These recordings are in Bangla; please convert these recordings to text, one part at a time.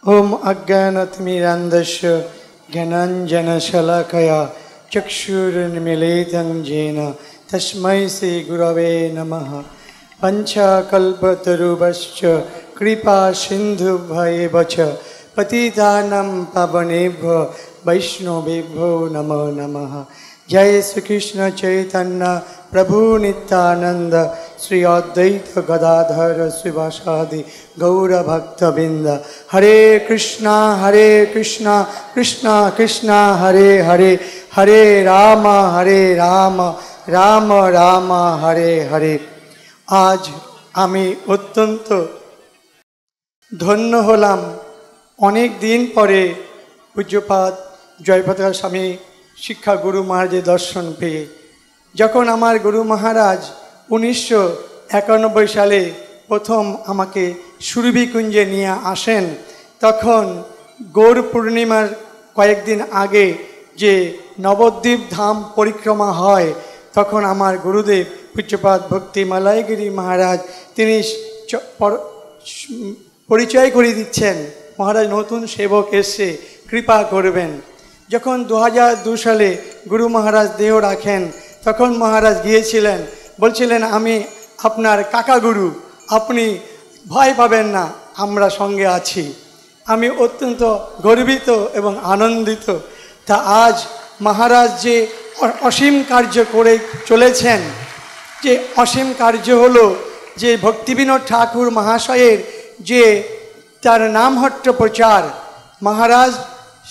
ओम अज्ञानतिमिरान्धस्य ज्ञानाञ्जनशलाकया चक्षुरुन्मीलितं येन तस्मै श्रीगुरवे नमः। पञ्चकल्पतरुभ्यश्च कृपासिन्धुभ्येव च पतितानां पावनेभ्यो वैष्णवेभ्यो नमो नमः। जय श्री कृष्ण चैतन्य प्रभु नित्यानंद श्री अद्वैत गदाधर श्रीवासादि गौरभक्तबिंद। हरे कृष्णा कृष्णा कृष्णा हरे हरे, हरे राम राम राम हरे हरे। आज आमी अत्यंत धन्य हलाम अनेक दिन परे पूज्यपाद जयपताका स्वामी शिक्षा गुरु महाराज दर्शन पे। যখন আমার গুরু মহারাজ 1991 সালে প্রথম আমাকে সুরভিকুঞ্জে নিয়ে আসেন, তখন গৌর পূর্ণিমার কয়েকদিন আগে যে নবদ্বীপ ধাম পরিক্রমা হয়, তখন আমার গুরুদেব পূজ্যপাদ ভক্তি মালয়গিরি মহারাজ তিনি পরিচয় করে দিচ্ছেন, মহারাজ নতুন সেবক এসে কৃপা করবেন। যখন 2002 সালে গুরু মহারাজ দেহ রাখেন, তখন মহারাজ গিয়েছিলেন, বলছিলেন আমি আপনার কাকা গুরু, আপনি ভয় পাবেন না, আমরা সঙ্গে আছি। আমি অত্যন্ত গর্বিত এবং আনন্দিত। তা আজ মহারাজ যে অসীম কার্য করে চলেছেন, যে অসীম কার্য হলো যে ভক্তিবিনোদ ঠাকুর মহাশয়ের যে তার নামহট্ট প্রচার, মহারাজ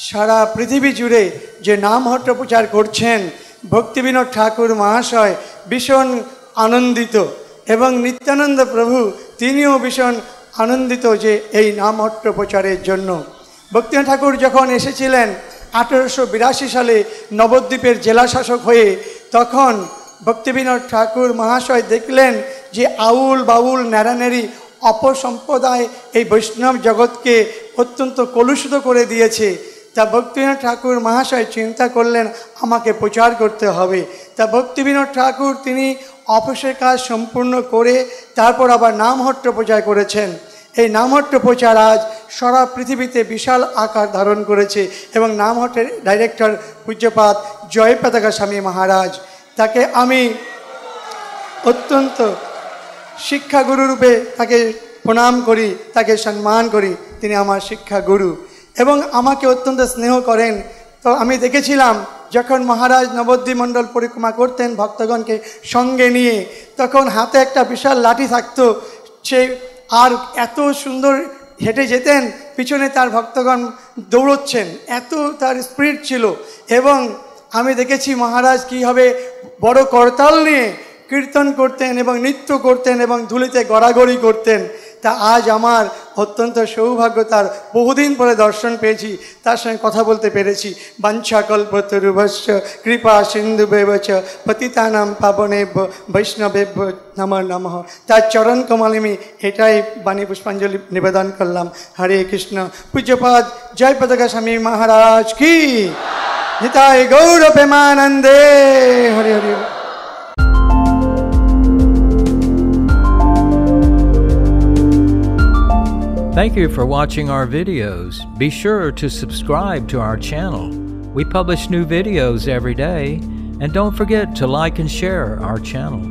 সারা পৃথিবী জুড়ে যে নামহট্ট প্রচার করছেন, ভক্তিবিনোদ ঠাকুর মহাশয় ভীষণ আনন্দিত এবং নিত্যানন্দ প্রভু তিনিও ভীষণ আনন্দিত যে এই নামহট্ট প্রচারের জন্য। ভক্তিবিনোদ ঠাকুর যখন এসেছিলেন 1882 সালে নবদ্বীপের জেলা শাসক হয়ে, তখন ভক্তিবিনোদ ঠাকুর মহাশয় দেখলেন যে আউল বাউল ন্যাড়ানেড়ি অপসম্প্রদায় এই বৈষ্ণব জগৎকে অত্যন্ত কলুষিত করে দিয়েছে। তা ভক্তিবিনোদ ঠাকুর মহাশয় চিন্তা করলেন আমাকে প্রচার করতে হবে। তা ভক্তিবিনোদ ঠাকুর তিনি অফিসের কাজ সম্পূর্ণ করে তারপর আবার নামহট্ট প্রচার করেছেন। এই নামহট্ট প্রচার আজ সারা পৃথিবীতে বিশাল আকার ধারণ করেছে এবং নামহট্টের ডাইরেক্টর পূজ্যপাদ জয়পতাকা স্বামী মহারাজ, তাকে আমি অত্যন্ত শিক্ষাগুরু রূপে তাকে প্রণাম করি, তাকে সম্মান করি। তিনি আমার শিক্ষাগুরু এবং আমাকে অত্যন্ত স্নেহ করেন। তো আমি দেখেছিলাম যখন মহারাজ নবদ্বীপ মণ্ডল পরিক্রমা করতেন ভক্তগণকে সঙ্গে নিয়ে, তখন হাতে একটা বিশাল লাঠি থাকতো, সে আর এত সুন্দর হেঁটে যেতেন, পিছনে তার ভক্তগণ দৌড়চ্ছেন, এত তার স্পিরিট ছিল। এবং আমি দেখেছি মহারাজ কীভাবে বড় করতাল নিয়ে কীর্তন করতেন এবং নৃত্য করতেন এবং ধুলিতে গড়াগড়ি করতেন। তা আজ আমার অত্যন্ত সৌভাগ্য, তার বহুদিন পরে দর্শন পেয়েছি, তার সঙ্গে কথা বলতে পেরেছি। বাঞ্ছাকল্পতরুভ্যশ্চ কৃপা সিন্ধুভ্যেব চ পতিতানাং পাবনেভ্যো বৈষ্ণবেভ্যো নমো নমঃ। তার চরণ কমলে এটাই বাণী পুষ্পাঞ্জলি নিবেদন করলাম। হরে কৃষ্ণ। পূজ্যপাদ জয়পতাকা স্বামী মহারাজ কি নিতাই গৌর প্রেমানন্দে। Hare Hare. Thank you for watching our videos. Be sure to subscribe to our channel. We publish new videos every day, and don't forget to like and share our channel.